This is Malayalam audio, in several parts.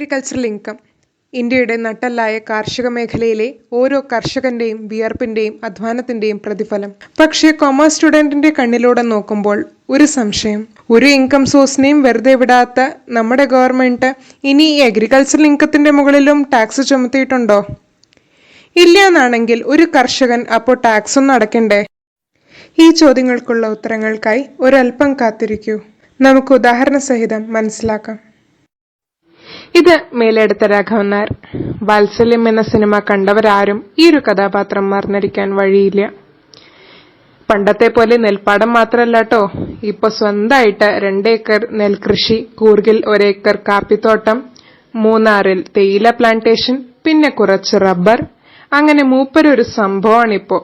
അഗ്രികൾച്ചറൽ ഇൻകം ഇന്ത്യയുടെ നട്ടെല്ലായ കാർഷിക മേഖലയിലെ ഓരോ കർഷകന്റെയും വിയർപ്പിന്റെയും അധ്വാനത്തിന്റെയും പ്രതിഫലം. പക്ഷേ കൊമേഴ്സ് സ്റ്റുഡന്റിന്റെ കണ്ണിലൂടെ നോക്കുമ്പോൾ ഒരു സംശയം. ഒരു ഇൻകം സോഴ്സിനെയും വെറുതെ വിടാത്ത നമ്മുടെ ഗവൺമെന്റ് ഇനി ഈ അഗ്രികൾച്ചറൽ ഇൻകത്തിന്റെ മുകളിലും ടാക്സ് ചുമത്തിയിട്ടുണ്ടോ? ഇല്ല എന്നാണെങ്കിൽ ഒരു കർഷകൻ അപ്പോൾ ടാക്സ് ഒന്നും അടയ്ക്കണ്ടേ? ഈ ചോദ്യങ്ങൾക്കുള്ള ഉത്തരങ്ങൾക്കായി ഒരൽപ്പം കാത്തിരിക്കൂ. നമുക്ക് ഉദാഹരണ സഹിതം മനസ്സിലാക്കാം. ഇത് മേലെടുത്ത രാഘവൻ നായർ. വാത്സല്യം എന്ന സിനിമ കണ്ടവരാരും ഈ ഒരു കഥാപാത്രം മറന്നിരിക്കാൻ വഴിയില്ല. പണ്ടത്തെ പോലെ നെൽപ്പാടം മാത്രമല്ല കേട്ടോ, ഇപ്പൊ സ്വന്തമായിട്ട് 2 ഏക്കർ നെൽകൃഷി, കൂർഗിൽ 1 ഏക്കർ കാപ്പിത്തോട്ടം, മൂന്നാറിൽ തേയില പ്ലാന്റേഷൻ, പിന്നെ കുറച്ച് റബ്ബർ. അങ്ങനെ മൂപ്പരൊരു സംഭവമാണിപ്പോ.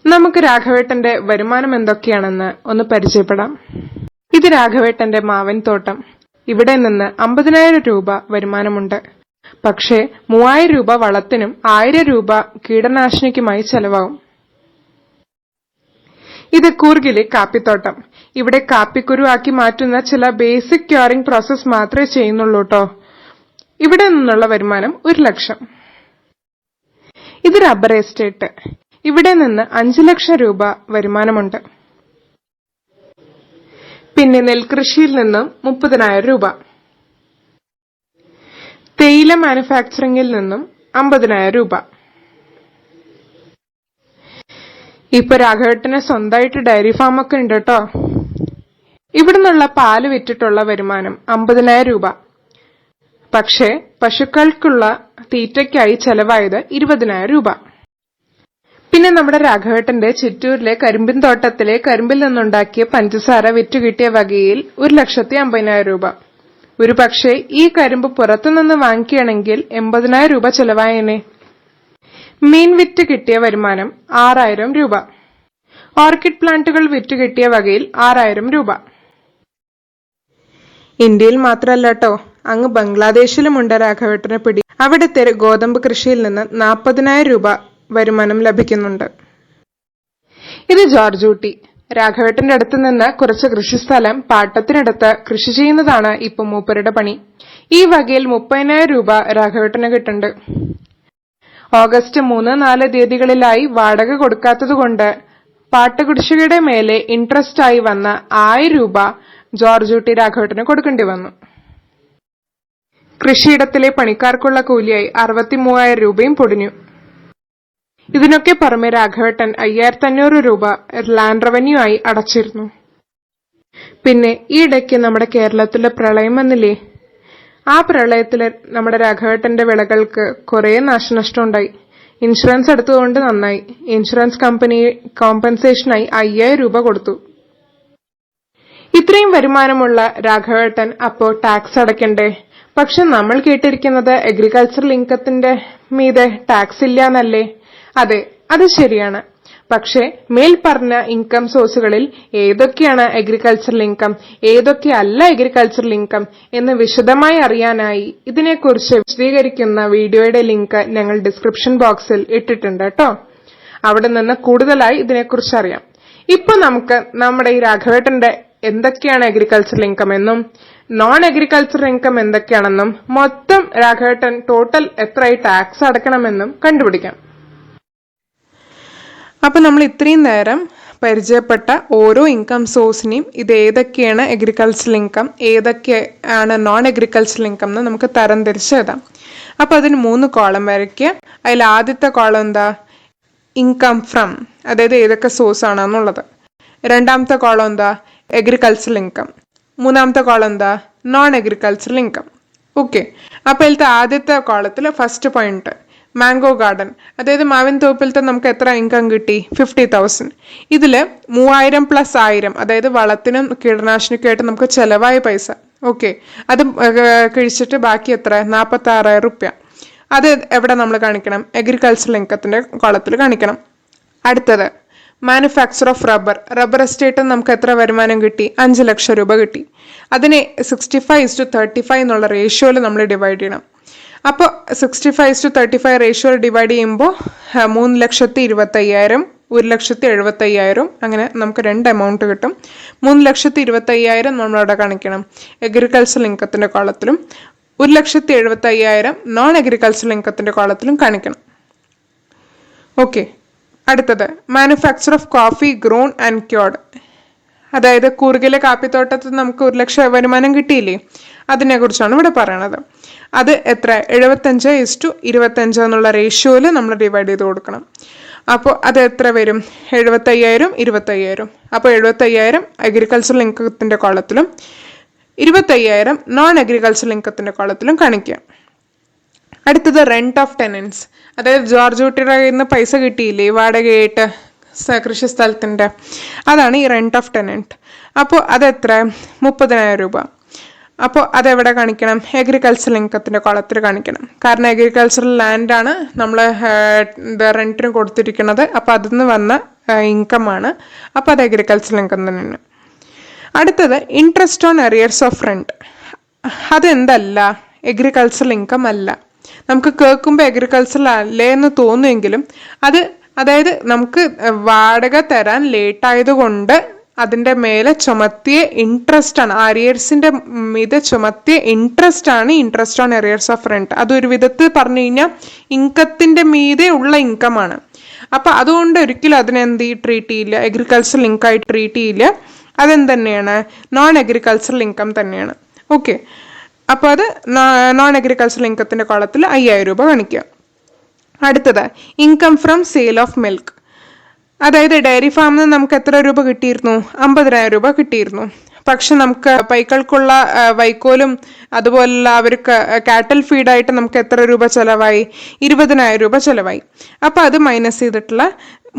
നമുക്ക് രാഘവേട്ടന്റെ വരുമാനം എന്തൊക്കെയാണെന്ന് ഒന്ന് പരിചയപ്പെടാം. ഇത് രാഘവേട്ടന്റെ മാവിൻ തോട്ടം. ഇവിടെ നിന്ന് 50,000 രൂപ വരുമാനമുണ്ട്. പക്ഷേ 3,000 രൂപ വളത്തിനും 1,000 രൂപ കീടനാശിനിക്കുമായി ചെലവാകും. ഇത് കൂർഗിലെ കാപ്പിത്തോട്ടം. ഇവിടെ കാപ്പിക്കുരു ആക്കി മാറ്റുന്ന ചില ബേസിക് ക്യൂറിംഗ് പ്രോസസ് മാത്രമേ ചെയ്യുന്നുള്ളൂ കേട്ടോ. ഇവിടെ നിന്നുള്ള വരുമാനം 1,00,000. ഇത് റബ്ബർ എസ്റ്റേറ്റ്. ഇവിടെ നിന്ന് 5,00,000 രൂപ വരുമാനമുണ്ട്. പിന്നെ നെൽകൃഷിയിൽ നിന്നും 30,000 രൂപ, തേയില മാനുഫാക്ചറിംഗിൽ നിന്നും 50,000 രൂപ. ഇപ്പൊ രാഘവേട്ടന് സ്വന്തമായിട്ട് ഡയറി ഫാം ഒക്കെ ഉണ്ട് കേട്ടോ. ഇവിടുന്നുള്ള പാല് വിറ്റിട്ടുള്ള വരുമാനം 50,000 രൂപ. പക്ഷേ പശുക്കൾക്കുള്ള തീറ്റയ്ക്കായി ചെലവായത് 20,000 രൂപ. പിന്നെ നമ്മുടെ രാഘവേട്ടന്റെ ചിറ്റൂരിലെ കരിമ്പിൻ തോട്ടത്തിലെ കരിമ്പിൽ നിന്നുണ്ടാക്കിയ പഞ്ചസാര വിറ്റുകിട്ടിയ വകയിൽ 1,50,000 രൂപ. ഒരു പക്ഷേ ഈ കരിമ്പ് പുറത്തുനിന്ന് വാങ്ങിക്കുകയാണെങ്കിൽ 80,000 രൂപ ചെലവായേനെ. മീൻ വിറ്റ് കിട്ടിയ വരുമാനം 6,000 രൂപ. ഓർക്കിഡ് പ്ലാന്റുകൾ വിറ്റുകിട്ടിയ വകയിൽ 6,000 രൂപ. ഇന്ത്യയിൽ മാത്രമല്ല കേട്ടോ, അങ്ങ് ബംഗ്ലാദേശിലുമുണ്ട് രാഘവേട്ടനെ പിടി. അവിടുത്തെ ഗോതമ്പ് കൃഷിയിൽ നിന്ന് 40,000 രൂപ വരുമാനം ലഭിക്കുന്നുണ്ട്. ഇത് ജോർജ് ഊട്ടി. രാഘവേട്ടന്റെ അടുത്ത് നിന്ന് കുറച്ച് കൃഷിസ്ഥലം പാട്ടത്തിനെടുത്ത് കൃഷി ചെയ്യുന്നതാണ് ഇപ്പൊ മൂപ്പരുടെ പണി. ഈ വകയിൽ 30,000 രൂപ രാഘവേട്ടന് കിട്ടുന്നുണ്ട്. ഓഗസ്റ്റ് 3-4 തീയതികളിലായി വാടക കൊടുക്കാത്തതുകൊണ്ട് പാട്ടകുടിശ്ശികയുടെ മേലെ ഇൻട്രസ്റ്റ് ആയി വന്ന 1,000 രൂപ ജോർജ് ഊട്ടി രാഘവേട്ടന് കൊടുക്കേണ്ടി വന്നു. കൃഷിയിടത്തിലെ പണിക്കാർക്കുള്ള കൂലിയായി 63,000 രൂപയും പൊടിഞ്ഞു. ഇതിനൊക്കെ പുറമെ രാഘവേട്ടൻ 5,500 രൂപ ലാൻഡ് റവന്യൂ ആയി അടച്ചിരുന്നു. പിന്നെ ഈ ഇടയ്ക്ക് നമ്മുടെ കേരളത്തിലെ പ്രളയം വന്നില്ലേ? ആ പ്രളയത്തില് നമ്മുടെ രാഘവേട്ടന്റെ വിളകൾക്ക് കുറെ നാശനഷ്ടം ഉണ്ടായി. ഇൻഷുറൻസ് എടുത്തതുകൊണ്ട് നന്നായി. ഇൻഷുറൻസ് കമ്പനി കോമ്പൻസേഷനായി 5,000 രൂപ കൊടുത്തു. ഇത്രയും വരുമാനമുള്ള രാഘവേട്ടൻ അപ്പോ ടാക്സ് അടയ്ക്കണ്ടേ? പക്ഷെ നമ്മൾ കേട്ടിരിക്കുന്നത് അഗ്രികൾച്ചറൽ ഇൻകത്തിന്റെ മീതെ ടാക്സ് ഇല്ല എന്നല്ലേ? അതെ, അത് ശരിയാണ്. പക്ഷെ മേൽ പറഞ്ഞ ഇൻകം സോഴ്സുകളിൽ ഏതൊക്കെയാണ് അഗ്രികൾച്ചറൽ ഇൻകം, ഏതൊക്കെയല്ല അഗ്രികൾച്ചറൽ ഇൻകം എന്ന് വിശദമായി അറിയാനായി ഇതിനെക്കുറിച്ച് വിശദീകരിക്കുന്ന വീഡിയോയുടെ ലിങ്ക് ഞങ്ങൾ ഡിസ്ക്രിപ്ഷൻ ബോക്സിൽ ഇട്ടിട്ടുണ്ട് കേട്ടോ. അവിടെ നിന്ന് കൂടുതലായി ഇതിനെക്കുറിച്ച് അറിയാം. ഇപ്പൊ നമുക്ക് നമ്മുടെ ഈ രാഘവേട്ടന്റെ എന്തൊക്കെയാണ് അഗ്രികൾച്ചറൽ ഇൻകം എന്നും നോൺ അഗ്രികൾച്ചറൽ ഇൻകം എന്തൊക്കെയാണെന്നും മൊത്തം രാഘവേട്ടൻ ടോട്ടൽ എത്രയായി ടാക്സ് അടയ്ക്കണമെന്നും കണ്ടുപിടിക്കാം. അപ്പൊ നമ്മൾ ഇത്രയും നേരം പരിചയപ്പെട്ട ഓരോ ഇൻകം സോഴ്സിനെയും ഇത് ഏതൊക്കെയാണ് അഗ്രികൾച്ചറൽ ഇൻകം, ഏതൊക്കെയാണ് നോൺ അഗ്രികൾച്ചറൽ ഇൻകം എന്ന് നമുക്ക് തരംതിരിച്ച് എഴുതാം. അപ്പൊ അതിന് 3 കോളം വരയ്ക്കുക. അതിൽ ആദ്യത്തെ കോളം എന്താ? ഇൻകം ഫ്രം, അതായത് ഏതൊക്കെ സോഴ്സ് ആണെന്നുള്ളത്. രണ്ടാമത്തെ കോളം എന്താ? Agricultural income. മൂന്നാമത്തെ കോളം എന്താ? Non agricultural income. ഓക്കെ. അപ്പൊ ഇതിലത്തെ ആദ്യത്തെ കോളത്തിൽ ഫസ്റ്റ് പോയിന്റ് മാംഗോ ഗാർഡൻ, അതായത് മാവിൻ തോപ്പിലത്തെ നമുക്ക് എത്ര ഇൻകം കിട്ടി? 50,000. ഇതില് 3,000 + 1,000, അതായത് വളത്തിനും കീടനാശിനിക്കുമായിട്ട് നമുക്ക് ചെലവായ പൈസ. ഓക്കെ, അത് കഴിച്ചിട്ട് ബാക്കി എത്ര? 46,000 രൂപ. അത് എവിടെ നമ്മൾ കാണിക്കണം? അഗ്രികൾച്ചറൽ ഇൻകത്തിന്റെ കോളത്തിൽ കാണിക്കണം. അടുത്തത് മാനുഫാക്ചർ ഓഫ് റബ്ബർ എസ്റ്റേറ്റ് നമുക്ക് എത്ര വരുമാനം കിട്ടി? 5,00,000 രൂപ കിട്ടി. അതിനെ 65:35 എന്നുള്ള റേഷ്യോയിൽ നമ്മൾ ഡിവൈഡ് ചെയ്യണം. അപ്പോൾ 65:35 റേഷ്യോയിൽ ഡിവൈഡ് ചെയ്യുമ്പോൾ 3,25,000, 1,75,000, അങ്ങനെ നമുക്ക് 2 എമൗണ്ട് കിട്ടും. 3,25,000 നമ്മളവിടെ കാണിക്കണം അഗ്രികൾച്ചറൽ ഇൻകത്തിന്റെ കോളത്തിലും, 1,75,000 നോൺ അഗ്രികൾച്ചറൽ ഇൻകത്തിന്റെ കോളത്തിലും കാണിക്കണം. ഓക്കെ, അടുത്തത് manufacture of coffee grown and cured. അതായത് കൂർഗിലെ കാപ്പിത്തോട്ടത്തിൽ നമുക്ക് 1,00,000 വരുമാനം കിട്ടിയില്ലേ, അതിനെ കുറിച്ചാണ് ഇവിടെ പറയണത്. അത് എത്ര? 75:25 എന്നുള്ള റേഷ്യോയിൽ നമ്മൾ ഡിവൈഡ് ചെയ്ത് കൊടുക്കണം. അപ്പോൾ അത് എത്ര വരും? 75,000 25,000. അപ്പോൾ 75,000 അഗ്രികൾച്ചറൽ ഇൻകത്തിന്റെ കോളത്തിലും 25,000 നോൺ അഗ്രികൾച്ചറൽ ഇൻകത്തിന്റെ കോളത്തിലും കാണിക്കുക. അടുത്തത് റെന്റ് ഓഫ് ടെനൻസ്. അതായത് ജോർജ് കുട്ടിയുടെ കയ്യിൽ നിന്ന് പൈസ കിട്ടിയില്ലേ വാടകയായിട്ട് കൃഷി സ്ഥലത്തിൻ്റെ, അതാണ് ഈ റെന്റ് ഓഫ് ടെനൻറ്റ്. അപ്പോൾ അതെത്ര? 30,000 രൂപ. അപ്പോൾ അതെവിടെ കാണിക്കണം? അഗ്രികൾച്ചറൽ ഇൻകത്തിൻ്റെ കോളത്തിൽ കാണിക്കണം. കാരണം അഗ്രികൾച്ചറൽ ലാൻഡാണ് നമ്മൾ റെൻറ്റിന് കൊടുത്തിരിക്കുന്നത്. അപ്പോൾ അതിൽ നിന്ന് വന്ന ഇൻകമാണ്. അപ്പോൾ അത് അഗ്രികൾച്ചറൽ ഇൻകം തന്നെയാണ്. അടുത്തത് interest on arrears of rent. അതെന്തല്ല? അഗ്രികൾച്ചറൽ ഇൻകം അല്ല. നമുക്ക് കേൾക്കുമ്പോൾ അഗ്രികൾച്ചറൽ അല്ലേ എന്ന് തോന്നുമെങ്കിലും അതായത് നമുക്ക് വാടക തരാൻ ലേറ്റായതുകൊണ്ട് അതിൻ്റെ മേലെ ചുമത്തിയ ഇൻട്രസ്റ്റ് ആണ്, അരിയേഴ്സിൻ്റെ ഇത് ചുമത്തിയ ഇൻട്രസ്റ്റ് ആണ് interest on arrears of rent. അതൊരു വിധത്തിൽ പറഞ്ഞു കഴിഞ്ഞാൽ ഇൻകത്തിൻ്റെ മീതെ ഉള്ള ഇൻകമാണ്. അപ്പം അതുകൊണ്ട് ഒരിക്കലും അതിനെന്ത് ട്രീറ്റ് ചെയ്യില്ല, അഗ്രികൾച്ചറൽ ഇൻകമായി ട്രീറ്റ് ചെയ്യില്ല. അതെന്തന്നെയാണ്? നോൺ അഗ്രികൾച്ചറൽ ഇൻകം തന്നെയാണ്. ഓക്കെ, അപ്പോൾ അത് നോൺ അഗ്രികൾച്ചറൽ ഇൻകത്തിൻ്റെ കോളത്തിൽ 5,000 രൂപ കാണിക്കുക. അടുത്തത് income from sale of milk. അതായത് ഡയറി ഫാമിൽ നിന്ന് നമുക്ക് എത്ര രൂപ കിട്ടിയിരുന്നു? 50,000 രൂപ കിട്ടിയിരുന്നു. പക്ഷെ നമുക്ക് പൈക്കൾക്കുള്ള വൈക്കോലും അതുപോലുള്ള അവർക്ക് കാറ്റൽ ഫീഡായിട്ട് നമുക്ക് എത്ര രൂപ ചിലവായി? 20,000 രൂപ ചിലവായി. അപ്പം അത് മൈനസ് ചെയ്തിട്ടുള്ള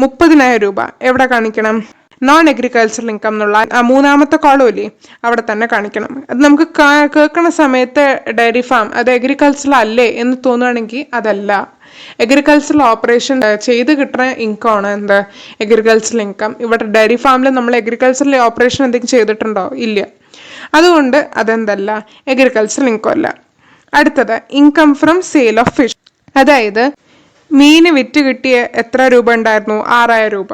30,000 രൂപ എവിടെ കാണിക്കണം? നോൺ അഗ്രികൾച്ചറൽ ഇൻകം എന്നുള്ള മൂന്നാമത്തെ കോളമില്ലേ അവിടെ തന്നെ കാണിക്കണം. അത് നമുക്ക് കേൾക്കുന്ന സമയത്ത് ഡയറി ഫാം അത് അഗ്രികൾച്ചറൽ അല്ലേ എന്ന് തോന്നുകയാണെങ്കിൽ അതല്ല. അഗ്രികൾച്ചറൽ ഓപ്പറേഷൻ ചെയ്ത് കിട്ടുന്ന ഇൻകം ആണ് എന്ത്? Agricultural income. ഇവിടെ ഡയറി ഫാമിൽ നമ്മൾ അഗ്രികൾച്ചറൽ ഓപ്പറേഷൻ എന്തെങ്കിലും ചെയ്തിട്ടുണ്ടോ? ഇല്ല. അതുകൊണ്ട് അതെന്തല്ല? അഗ്രികൾച്ചറൽ ഇൻകം അല്ല. അടുത്തത് income from sale of fish. അതായത് മീന് വിറ്റ് കിട്ടിയ എത്ര രൂപ ഉണ്ടായിരുന്നു? 6,000 രൂപ.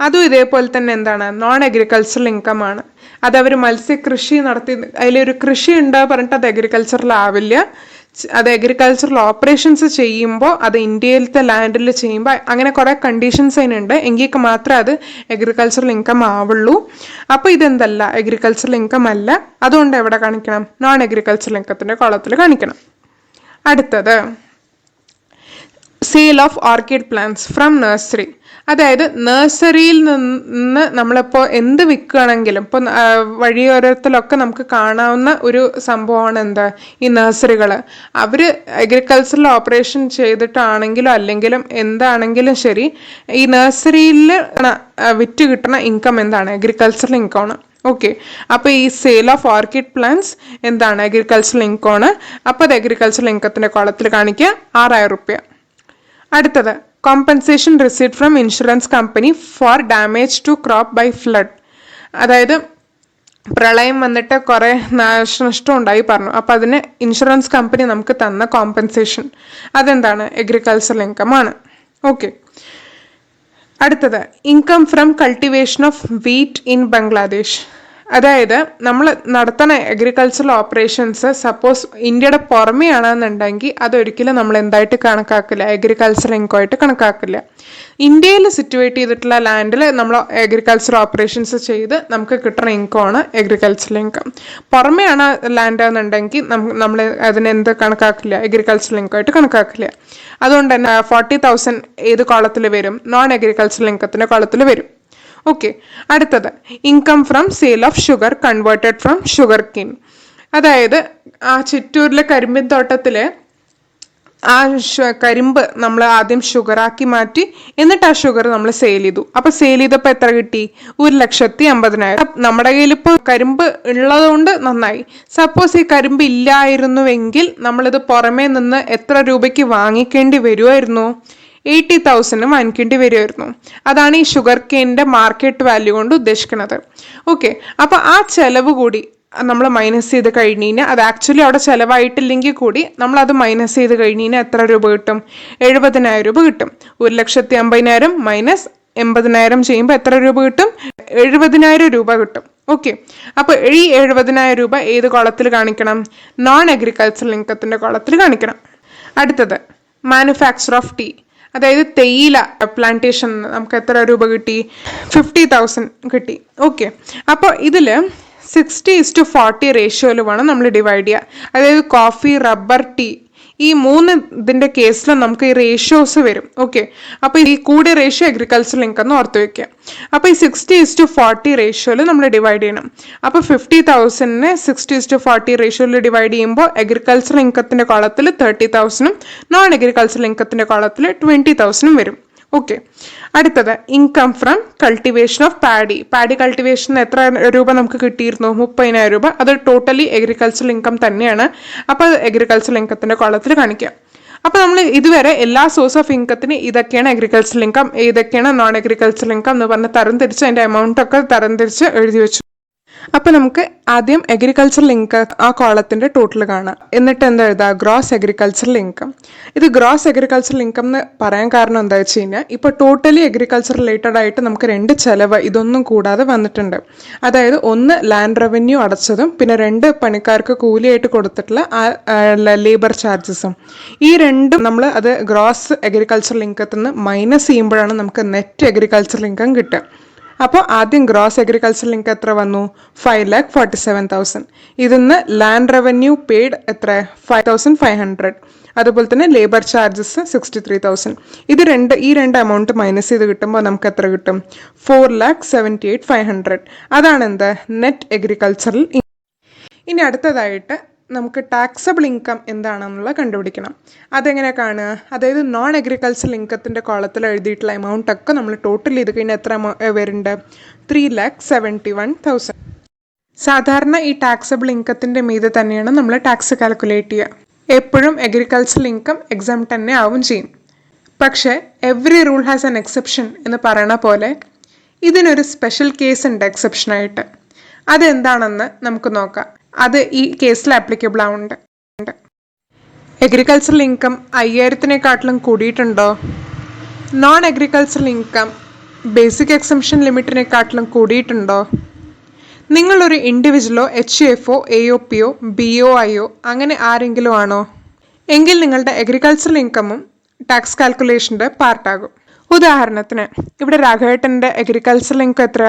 അതും ഇതേപോലെ തന്നെ എന്താണ്? നോൺ അഗ്രികൾച്ചറൽ ഇൻകം ആണ്. അതവർ മത്സ്യകൃഷി നടത്തി അതിലൊരു കൃഷി ഉണ്ട് പറഞ്ഞിട്ട് അത് അഗ്രികൾച്ചറൽ ആവില്ല. അത് അഗ്രികൾച്ചറൽ ഓപ്പറേഷൻസ് ചെയ്യുമ്പോൾ അത് ഇന്ത്യയിലത്തെ ലാൻഡിൽ ചെയ്യുമ്പോൾ അങ്ങനെ കുറേ കണ്ടീഷൻസ് അതിനുണ്ട്. എങ്കിൽ മാത്രമേ അത് അഗ്രികൾച്ചറൽ ഇൻകം ആവുള്ളൂ. അപ്പോൾ ഇതെന്തല്ല? അഗ്രികൾച്ചറൽ ഇൻകം അല്ല. അതുകൊണ്ട് എവിടെ കാണിക്കണം? നോൺ അഗ്രികൾച്ചറൽ ഇൻകത്തിൻ്റെ കോളത്തിൽ കാണിക്കണം. അടുത്തത് sale of orchid plants from nursery. അതായത് നഴ്സറിയിൽ നിന്ന് നമ്മളിപ്പോൾ എന്ത് വിൽക്കുകയാണെങ്കിലും ഇപ്പോൾ വഴിയോരത്തിലൊക്കെ നമുക്ക് കാണാവുന്ന ഒരു സംഭവമാണ് എന്താ? ഈ നഴ്സറികൾ. അവർ അഗ്രികൾച്ചറൽ ഓപ്പറേഷൻ ചെയ്തിട്ടാണെങ്കിലും അല്ലെങ്കിലും എന്താണെങ്കിലും ശരി, ഈ നഴ്സറിയിൽ വിറ്റ് കിട്ടുന്ന ഇൻകം എന്താണ്? അഗ്രികൾച്ചറൽ ഇൻകമാണ്. ഓക്കെ, അപ്പോൾ ഈ സെയിൽ ഓഫ് ഓർക്കിഡ് പ്ലാന്റ്സ് എന്താണ്? അഗ്രികൾച്ചറൽ ഇൻകമാണ്. അപ്പോൾ അത് അഗ്രികൾച്ചറൽ ഇൻകത്തിൻ്റെ കോളത്തിൽ കാണിക്കുക 6,000 രൂപ. അടുത്തത് compensation received from insurance company for damage to crop by flood. അതായത് പ്രളയം വന്നിട്ട് കുറേ നാശനഷ്ടം ഉണ്ടായി പറഞ്ഞു. അപ്പോൾ അതിന് ഇൻഷുറൻസ് കമ്പനി നമുക്ക് തന്ന കോമ്പൻസേഷൻ അതെന്താണ്? അഗ്രികൾച്ചറൽ ഇൻകം ആണ്. ഓക്കെ, അടുത്തത് income from cultivation of wheat in Bangladesh. അതായത് നമ്മൾ നടത്തുന്ന അഗ്രികൾച്ചറൽ ഓപ്പറേഷൻസ് സപ്പോസ് ഇന്ത്യയുടെ പുറമേ ആണെന്നുണ്ടെങ്കിൽ അതൊരിക്കലും നമ്മൾ എന്തായിട്ട് കണക്കാക്കില്ല? അഗ്രികൾച്ചറൽ ഇൻകമായിട്ട് കണക്കാക്കില്ല. ഇന്ത്യയിൽ സിറ്റുവേറ്റ് ചെയ്തിട്ടുള്ള ലാൻഡിൽ നമ്മൾ അഗ്രികൾച്ചറൽ ഓപ്പറേഷൻസ് ചെയ്ത് നമുക്ക് കിട്ടുന്ന ഇൻകമാണ് അഗ്രികൾച്ചറൽ ഇൻകം. പുറമേ ആണ് ലാൻഡ് എന്നുണ്ടെങ്കിൽ നമ്മൾ അതിനെന്ത് കണക്കാക്കില്ല? അഗ്രികൾച്ചറൽ ഇൻകമായിട്ട് കണക്കാക്കില്ല. അതുകൊണ്ട് തന്നെ 40,000 ഏത് കോളത്തിൽ വരും? നോൺ അഗ്രികൾച്ചറൽ ഇൻകത്തിൻ്റെ കോളത്തിൽ വരും. ഓക്കെ, അടുത്തത് income from sale of sugar converted from sugar cane. അതായത് ആ ചിറ്റൂരിലെ കരിമ്പിൻ തോട്ടത്തിൽ ആ കരിമ്പ് നമ്മൾ ആദ്യം ഷുഗറാക്കി മാറ്റി, എന്നിട്ട് ആ ഷുഗർ നമ്മൾ സെയിൽ ചെയ്തു. അപ്പോൾ സെയിൽ ചെയ്തപ്പോൾ എത്ര കിട്ടി? 1,50,000. നമ്മുടെ കയ്യിൽ ഇപ്പോൾ കരിമ്പ് ഉള്ളതുകൊണ്ട് നന്നായി. സപ്പോസ് ഈ കരിമ്പ് ഇല്ലായിരുന്നുവെങ്കിൽ നമ്മളിത് പുറമേ നിന്ന് എത്ര രൂപയ്ക്ക് വാങ്ങിക്കേണ്ടി വരുമായിരുന്നു? 80,000 വാങ്ങിക്കേണ്ടി വരുമായിരുന്നു. അതാണ് ഈ ഷുഗർ കെയിൻ്റെ മാർക്കറ്റ് വാല്യൂ കൊണ്ട് ഉദ്ദേശിക്കുന്നത്. ഓക്കെ, അപ്പോൾ ആ ചെലവ് കൂടി നമ്മൾ മൈനസ് ചെയ്ത് കഴിഞ്ഞ് കഴിഞ്ഞാൽ അത് ആക്ച്വലി അവിടെ ചിലവായിട്ടില്ലെങ്കിൽ കൂടി നമ്മളത് മൈനസ് ചെയ്ത് കഴിഞ്ഞ് കഴിഞ്ഞാൽ എത്ര രൂപ കിട്ടും? 70,000 രൂപ കിട്ടും. 1,50,000 മൈനസ് 80,000 ചെയ്യുമ്പോൾ എത്ര രൂപ കിട്ടും? 70,000 രൂപ കിട്ടും. ഓക്കെ. അപ്പോൾ ഈ 70,000 രൂപ ഏത് കോളത്തിൽ കാണിക്കണം? നോൺ അഗ്രികൾച്ചറൽ ഇൻകത്തിന്റെ കോളത്തിൽ കാണിക്കണം. അടുത്തത് മാനുഫാക്ചർ ഓഫ് ടീ, അതായത് തേയില പ്ലാന്റേഷൻ നമുക്ക് എത്ര രൂപ കിട്ടി? 50,000 കിട്ടി. ഓക്കെ. അപ്പോൾ ഇതിൽ 60:40 റേഷ്യോയിൽ വേണം നമ്മൾ ഡിവൈഡ് ചെയ്യുക. അതായത് കോഫി, റബ്ബർ, ടീ ഈ ഇതിന്റെ കേസിൽ നമുക്ക് ഈ റേഷ്യോസ് വരും. ഓക്കെ. അപ്പോൾ ഈ കൂടിയ റേഷ്യോ അഗ്രികൾച്ചറൽ ഇൻകം എന്ന് ഓർത്ത് വെക്കുക. അപ്പോൾ ഈ 60:40 റേഷ്യോയിൽ നമ്മൾ ഡിവൈഡ് ചെയ്യണം. അപ്പോൾ 50,000-നെ 60:40 റേഷ്യോയിൽ ഡിവൈഡ് ചെയ്യുമ്പോൾ അഗ്രികൾച്ചറൽ ഇൻകത്തിന്റെ കോളത്തിൽ 30,000-ഉം നോൺ അഗ്രികൾച്ചറൽ ഇൻകത്തിന്റെ കോളത്തിൽ 20,000-ഉം വരും. ഓക്കെ. അടുത്തത് income from cultivation of paddy cultivation എത്ര രൂപ നമുക്ക് കിട്ടിയിരുന്നു? 30,000 രൂപ. അത് ടോട്ടലി അഗ്രികൾച്ചറൽ ഇൻകം തന്നെയാണ്. അപ്പോൾ അത് അഗ്രികൾച്ചറൽ ഇൻകത്തിന്റെ കോളത്തിൽ കാണിക്കുക. അപ്പോൾ നമ്മൾ ഇതുവരെ എല്ലാ സോഴ്സ് ഓഫ് ഇൻകത്തിന് ഇതൊക്കെയാണ് അഗ്രികൾച്ചറൽ ഇൻകം, ഇതൊക്കെയാണ് നോൺ അഗ്രികൾച്ചറൽ ഇൻകം എന്ന് പറഞ്ഞ് തരംതിരിച്ച് അതിന്റെ എമൗണ്ട് ഒക്കെ തരംതിരിച്ച് എഴുതി വെച്ചു. അപ്പൊ നമുക്ക് ആദ്യം അഗ്രികൾച്ചറൽ ഇൻകം ആ കോളത്തിന്റെ ടോട്ടൽ കാണാം. എന്നിട്ട് എന്താ എഴുതുക? Gross agricultural income. ഇത് ഗ്രോസ് അഗ്രികൾച്ചറൽ ഇൻകം എന്ന് പറയാൻ കാരണം എന്താ വെച്ച് കഴിഞ്ഞാൽ ഇപ്പൊ ടോട്ടലി അഗ്രികൾച്ചർ റിലേറ്റഡ് ആയിട്ട് നമുക്ക് 2 ചെലവ് ഇതൊന്നും കൂടാതെ വന്നിട്ടുണ്ട്. അതായത് ഒന്ന് ലാൻഡ് റവന്യൂ അടച്ചതും പിന്നെ 2 പണിക്കാർക്ക് കൂലിയായിട്ട് കൊടുത്തിട്ടുള്ള ലേബർ ചാർജസും. ഈ രണ്ടും നമ്മൾ അത് ഗ്രോസ് അഗ്രികൾച്ചറൽ ഇൻകത്തിൽ നിന്ന് മൈനസ് ചെയ്യുമ്പോഴാണ് നമുക്ക് നെറ്റ് അഗ്രികൾച്ചറൽ ഇൻകം കിട്ടുക. അപ്പോൾ ആദ്യം ഗ്രോസ് അഗ്രികൾച്ചറൽ ഇൻകം എത്ര വന്നു? 5,47,000. ഇതിന്ന് ലാൻഡ് റവന്യൂ പെയ്ഡ് എത്ര? 5,500. അതുപോലെ തന്നെ ലേബർ ചാർജസ് 63,000. ഈ രണ്ട് എമൗണ്ട് മൈനസ് ചെയ്ത് കിട്ടുമ്പോൾ നമുക്ക് എത്ര കിട്ടും? 4,78,500. അതാണ് എന്ത്? Net agricultural. ഇനി അടുത്തതായിട്ട് നമുക്ക് ടാക്സബിൾ ഇൻകം എന്താണെന്നുള്ള കണ്ടുപിടിക്കണം. അതെങ്ങനെ കാണുക? അതായത് നോൺ അഗ്രികൾച്ചറൽ ഇൻകത്തിന്റെ കോളത്തിൽ എഴുതിയിട്ടുള്ള എമൗണ്ട് ഒക്കെ നമ്മൾ ടോട്ടൽ ചെയ്ത് കഴിഞ്ഞാൽ എത്ര വരുന്നുണ്ട്? 3,71,000. സാധാരണ ഈ ടാക്സബിൾ ഇൻകത്തിന്റെ മീതെ തന്നെയാണ് നമ്മൾ ടാക്സ് കാൽക്കുലേറ്റ് ചെയ്യുക. എപ്പോഴും അഗ്രികൾച്ചറൽ ഇൻകം എക്സാം തന്നെ ആവും ചെയ്യും. പക്ഷേ every rule has an exception എന്ന് പറയണ പോലെ ഇതിനൊരു സ്പെഷ്യൽ കേസ് ഉണ്ട് എക്സെപ്ഷനായിട്ട്. അതെന്താണെന്ന് നമുക്ക് നോക്കാം. അത് ഈ കേസിൽ ആപ്ലിക്കബിൾ ആവുന്നുണ്ട്. അഗ്രികൾച്ചറൽ ഇൻകം 5,000-നെക്കാട്ടിലും കൂടിയിട്ടുണ്ടോ? Non agricultural income basic exemption ലിമിറ്റിനെക്കാട്ടിലും കൂടിയിട്ടുണ്ടോ? നിങ്ങളൊരു ഇൻഡിവിജ്വലോ HUFO AOPO BOIയോ അങ്ങനെ ആരെങ്കിലും ആണോ? എങ്കിൽ നിങ്ങളുടെ അഗ്രികൾച്ചറൽ ഇൻകമും ടാക്സ് കാൽക്കുലേഷൻ്റെ പാർട്ടാകും. ഉദാഹരണത്തിന് ഇവിടെ രാഘവേട്ടൻ്റെ അഗ്രികൾച്ചറൽ ഇൻകം എത്ര?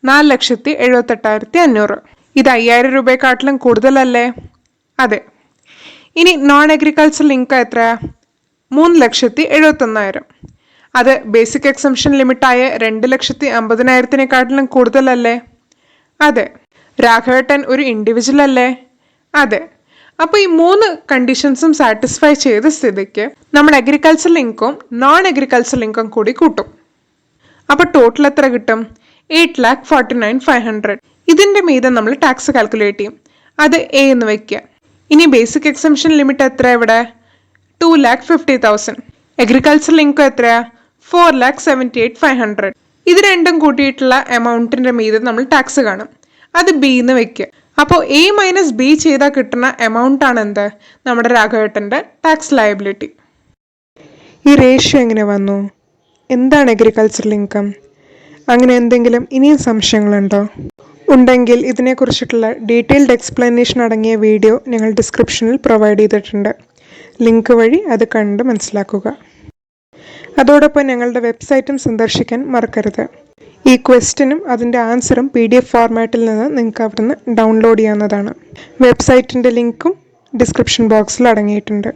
4,78,500. ഇത് 5,000 രൂപയെക്കാട്ടിലും കൂടുതലല്ലേ? അതെ. ഇനി നോൺ അഗ്രികൾച്ചറൽ ഇൻകം എത്ര? 3,71,000. അത് ബേസിക് എക്സംഷൻ ലിമിറ്റായ 2,50,000-നെക്കാട്ടിലും കൂടുതലല്ലേ? അതെ. രാഘവേട്ടൻ ഒരു ഇൻഡിവിജ്വൽ അല്ലേ? അതെ. അപ്പോൾ ഈ 3 കണ്ടീഷൻസും സാറ്റിസ്ഫൈ ചെയ്ത സ്ഥിതിക്ക് നമ്മൾ agricultural income non agricultural income കൂടി കൂട്ടും. അപ്പോൾ ടോട്ടൽ എത്ര കിട്ടും? 8,49,500. ഇതിന്റെ മീതെ നമ്മൾ ടാക്സ് കാൽക്കുലേറ്റ് ചെയ്യും. അത് A എന്ന് വെക്കുക. ഇനി ബേസിക് എക്സംഷൻ ലിമിറ്റ് എത്ര? ഇവിടെ 2,50,000. അഗ്രികൾച്ചറൽ ഇൻകം എത്രയാ? 4,78,500. ഇത് രണ്ടും കൂട്ടിയിട്ടുള്ള എമൗണ്ടിന്റെ മീതെ നമ്മൾ ടാക്സ് കാണും. അത് B എന്ന് വെക്കുക. അപ്പോൾ A - B ചെയ്താൽ കിട്ടുന്ന എമൗണ്ട് ആണ് എന്ത്? നമ്മുടെ രാഘവേട്ടന്റെ ടാക്സ് ലയബിലിറ്റി. ഈ റേഷ്യോ എങ്ങനെ വന്നു? എന്താണ് അഗ്രികൾച്ചറൽ ഇൻകം? അങ്ങനെ എന്തെങ്കിലും ഇനിയും സംശയങ്ങളുണ്ടോ? ഉണ്ടെങ്കിൽ ഇതിനെക്കുറിച്ചിട്ടുള്ള ഡീറ്റെയിൽഡ് എക്സ്പ്ലനേഷൻ അടങ്ങിയ വീഡിയോ ഞങ്ങൾ ഡിസ്ക്രിപ്ഷനിൽ പ്രൊവൈഡ് ചെയ്തിട്ടുണ്ട്. ലിങ്ക് വഴി അത് കണ്ട് മനസ്സിലാക്കുക. അതോടൊപ്പം ഞങ്ങളുടെ വെബ്സൈറ്റും സന്ദർശിക്കാൻ മറക്കരുത്. ഈ ക്വസ്റ്റ്യനും അതിൻ്റെ ആൻസറും PDF ഫോർമാറ്റിൽ നിന്ന് നിങ്ങൾക്ക് അവിടുന്ന് ഡൗൺലോഡ് ചെയ്യാവുന്നതാണ്. വെബ്സൈറ്റിൻ്റെ ലിങ്കും ഡിസ്ക്രിപ്ഷൻ ബോക്സിൽ അടങ്ങിയിട്ടുണ്ട്.